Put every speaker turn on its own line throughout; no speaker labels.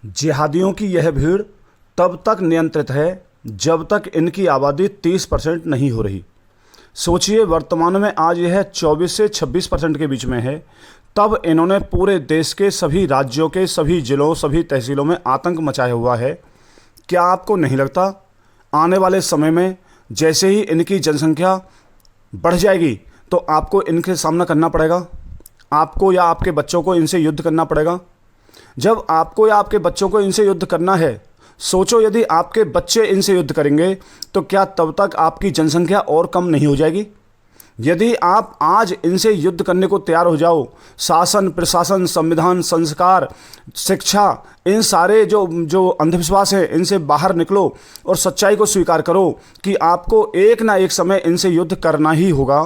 जिहादियों की यह भीड़ तब तक नियंत्रित है जब तक इनकी आबादी 30% नहीं हो रही। सोचिए, वर्तमान में आज यह 24 से 26% के बीच में है, तब इन्होंने पूरे देश के सभी राज्यों के सभी जिलों सभी तहसीलों में आतंक मचाया हुआ है। क्या आपको नहीं लगता आने वाले समय में जैसे ही इनकी जनसंख्या बढ़ जाएगी तो आपको इनके सामना करना पड़ेगा, आपको या आपके बच्चों को इनसे युद्ध करना पड़ेगा। जब आपको या आपके बच्चों को इनसे युद्ध करना है, सोचो यदि आपके बच्चे इनसे युद्ध करेंगे तो क्या तब तक आपकी जनसंख्या और कम नहीं हो जाएगी? यदि आप आज इनसे युद्ध करने को तैयार हो जाओ, शासन प्रशासन संविधान संस्कार शिक्षा इन सारे जो अंधविश्वास है इनसे बाहर निकलो और सच्चाई को स्वीकार करो कि आपको एक ना एक समय इनसे युद्ध करना ही होगा,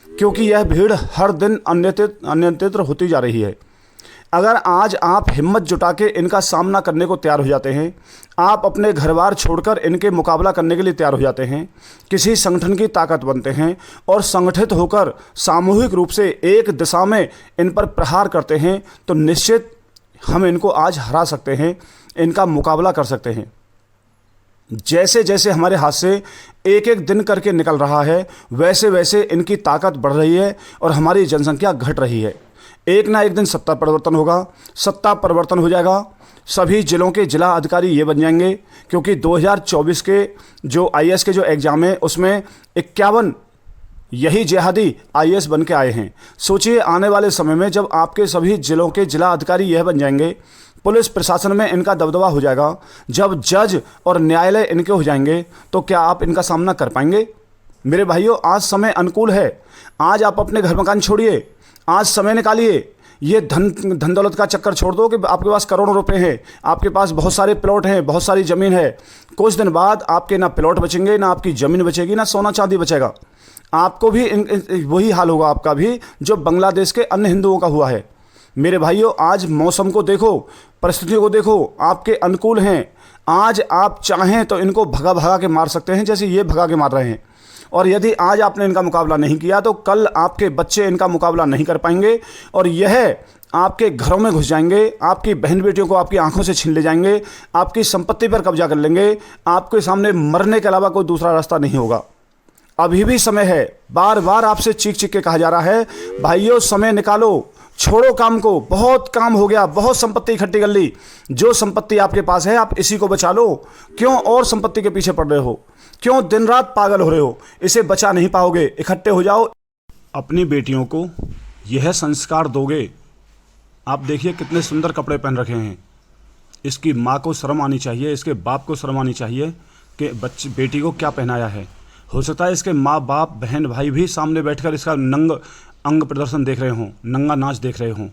क्योंकि यह भीड़ हर दिन अनियंत्रित होती जा रही है। अगर आज आप हिम्मत जुटा के इनका सामना करने को तैयार हो जाते हैं, आप अपने घर बार छोड़कर इनके मुकाबला करने के लिए तैयार हो जाते हैं, किसी संगठन की ताकत बनते हैं और संगठित होकर सामूहिक रूप से एक दिशा में इन पर प्रहार करते हैं, तो निश्चित हम इनको आज हरा सकते हैं, इनका मुकाबला कर सकते हैं। जैसे जैसे हमारे हाथ से एक एक दिन करके निकल रहा है, वैसे वैसे इनकी ताकत बढ़ रही है और हमारी जनसंख्या घट रही है। एक ना एक दिन सत्ता परिवर्तन होगा, सत्ता परिवर्तन हो जाएगा, सभी जिलों के जिला अधिकारी ये बन जाएंगे, क्योंकि 2024 के जो आईएएस के जो एग्ज़ाम है उसमें 51 यही जिहादी आईएएस बन के आए हैं। सोचिए आने वाले समय में जब आपके सभी जिलों के जिला अधिकारी यह बन जाएंगे, पुलिस प्रशासन में इनका दबदबा हो जाएगा, जब जज और न्यायालय इनके हो जाएंगे, तो क्या आप इनका सामना कर पाएंगे? मेरे भाइयों, आज समय अनुकूल है। आज आप अपने घर मकान छोड़िए, आज समय निकालिए, ये धन दौलत का चक्कर छोड़ दो कि आपके पास करोड़ों रुपए हैं, आपके पास बहुत सारे प्लॉट हैं, बहुत सारी ज़मीन है। कुछ दिन बाद आपके ना प्लॉट बचेंगे, ना आपकी ज़मीन बचेगी, ना सोना चांदी बचेगा। आपको भी वही हाल होगा आपका भी जो बांग्लादेश के अन्य हिंदुओं का हुआ है। मेरे भाइयों, आज मौसम को देखो, परिस्थितियों को देखो, आपके अनुकूल हैं। आज आप चाहें तो इनको भगा भगा के मार सकते हैं, जैसे ये भगा के मार रहे हैं। और यदि आज आपने इनका मुकाबला नहीं किया तो कल आपके बच्चे इनका मुकाबला नहीं कर पाएंगे और यह आपके घरों में घुस जाएंगे, आपकी बहन बेटियों को आपकी आंखों से छीन ले जाएंगे, आपकी संपत्ति पर कब्जा कर लेंगे। आपके सामने मरने के अलावा कोई दूसरा रास्ता नहीं होगा। अभी भी समय है। बार बार आपसे चीख चीख के कहा जा रहा है, भाइयों समय निकालो, छोड़ो काम को, बहुत काम हो गया, बहुत संपत्ति इकट्ठी कर ली। जो संपत्ति आपके पास है आप इसी को बचा लो। क्यों और संपत्ति के पीछे पड़ रहे हो? क्यों दिन रात पागल हो रहे हो? इसे बचा नहीं पाओगे। इकट्ठे हो जाओ, अपनी बेटियों को यह संस्कार दोगे। आप देखिए कितने सुंदर कपड़े पहन रखे हैं। इसकी माँ को शर्म आनी चाहिए, इसके बाप को शर्म आनी चाहिए कि बेटी को क्या पहनाया है। हो सकता है इसके माँ बाप बहन भाई भी सामने बैठकर इसका नंग अंग प्रदर्शन देख रहे हों, नंगा नाच देख रहे हों।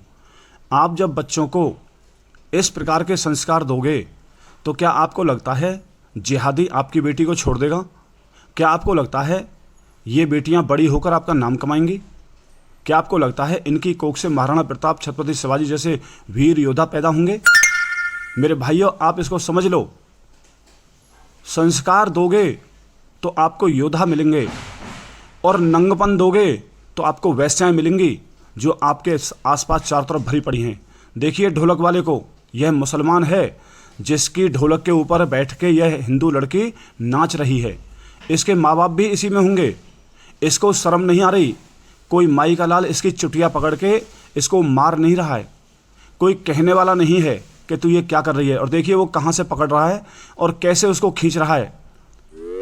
आप जब बच्चों को इस प्रकार के संस्कार दोगे तो क्या आपको लगता है जिहादी आपकी बेटी को छोड़ देगा? क्या आपको लगता है ये बेटियां बड़ी होकर आपका नाम कमाएंगी? क्या आपको लगता है इनकी कोख से महाराणा प्रताप छत्रपति शिवाजी जैसे वीर योद्धा पैदा होंगे? मेरे भाइयों, आप इसको समझ लो। संस्कार दोगे तो आपको योद्धा मिलेंगे और नंगपन दोगे तो आपको वैश्याएं मिलेंगी जो आपके आसपास चारों तरफ भरी पड़ी हैं। देखिए ढोलक वाले को, यह मुसलमान है जिसकी ढोलक के ऊपर बैठ के यह हिंदू लड़की नाच रही है। इसके माँ बाप भी इसी में होंगे। इसको शर्म नहीं आ रही। कोई माई का लाल इसकी चुटिया पकड़ के इसको मार नहीं रहा है। कोई कहने वाला नहीं है कि तू ये क्या कर रही है। और देखिए वो कहाँ से पकड़ रहा है और कैसे उसको खींच रहा है।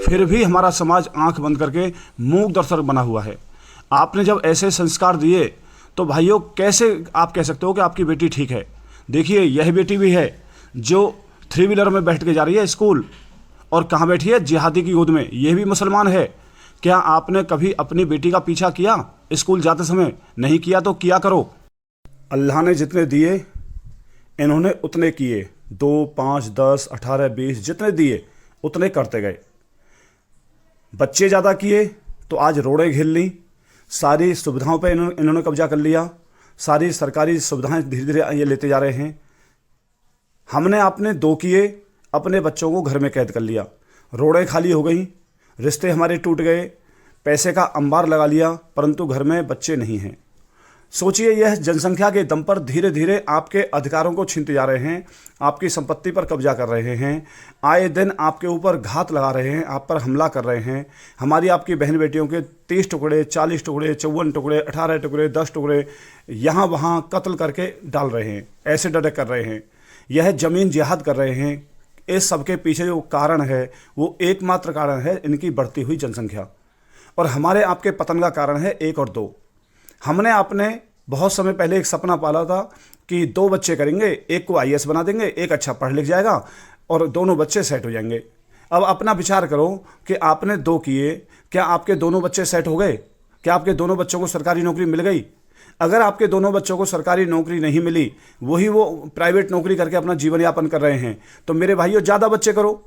फिर भी हमारा समाज आंख बंद करके मूक दर्शक बना हुआ है। आपने जब ऐसे संस्कार दिए तो भाइयों कैसे आप कह सकते हो कि आपकी बेटी ठीक है? देखिए यह बेटी भी है जो 3 व्हीलर में बैठ के जा रही है स्कूल, और कहाँ बैठी है? जिहादी की गोद में। यह भी मुसलमान है। क्या आपने कभी अपनी बेटी का पीछा किया स्कूल जाते समय? नहीं किया तो किया करो। अल्लाह ने जितने दिए इन्होंने उतने किए। 2, 5, 10, 18, 20 जितने दिए उतने करते गए। बच्चे ज़्यादा किए तो आज रोडें घेर ली, सारी सुविधाओं पे इन्होंने कब्जा कर लिया, सारी सरकारी सुविधाएं धीरे धीरे ये लेते जा रहे हैं। हमने आपने 2 किए, अपने बच्चों को घर में कैद कर लिया, रोडें खाली हो गई, रिश्ते हमारे टूट गए, पैसे का अंबार लगा लिया, परंतु घर में बच्चे नहीं हैं। सोचिए, यह जनसंख्या के दम पर धीरे धीरे आपके अधिकारों को छीनते जा रहे हैं, आपकी संपत्ति पर कब्जा कर रहे हैं, आए दिन आपके ऊपर घात लगा रहे हैं, आप पर हमला कर रहे हैं। हमारी आपकी बहन बेटियों के 30 टुकड़े, 40 टुकड़े, 54 टुकड़े, 18 टुकड़े, 10 टुकड़े यहाँ वहाँ कत्ल करके डाल रहे हैं, ऐसे डरे कर रहे हैं, यह ज़मीन जिहाद कर रहे हैं। इस सबके पीछे जो कारण है वो एकमात्र कारण है इनकी बढ़ती हुई जनसंख्या, और हमारे आपके पतन का कारण है 1 और 2। हमने आपने बहुत समय पहले एक सपना पाला था कि 2 बच्चे करेंगे, एक को IAS बना देंगे, एक अच्छा पढ़ लिख जाएगा और दोनों बच्चे सेट हो जाएंगे। अब अपना विचार करो कि आपने 2 किए, क्या आपके दोनों बच्चे सेट हो गए? क्या आपके दोनों बच्चों को सरकारी नौकरी मिल गई? अगर आपके दोनों बच्चों को सरकारी नौकरी नहीं मिली, वो प्राइवेट नौकरी करके अपना जीवन यापन कर रहे हैं, तो मेरे भाइयों ज़्यादा बच्चे करो।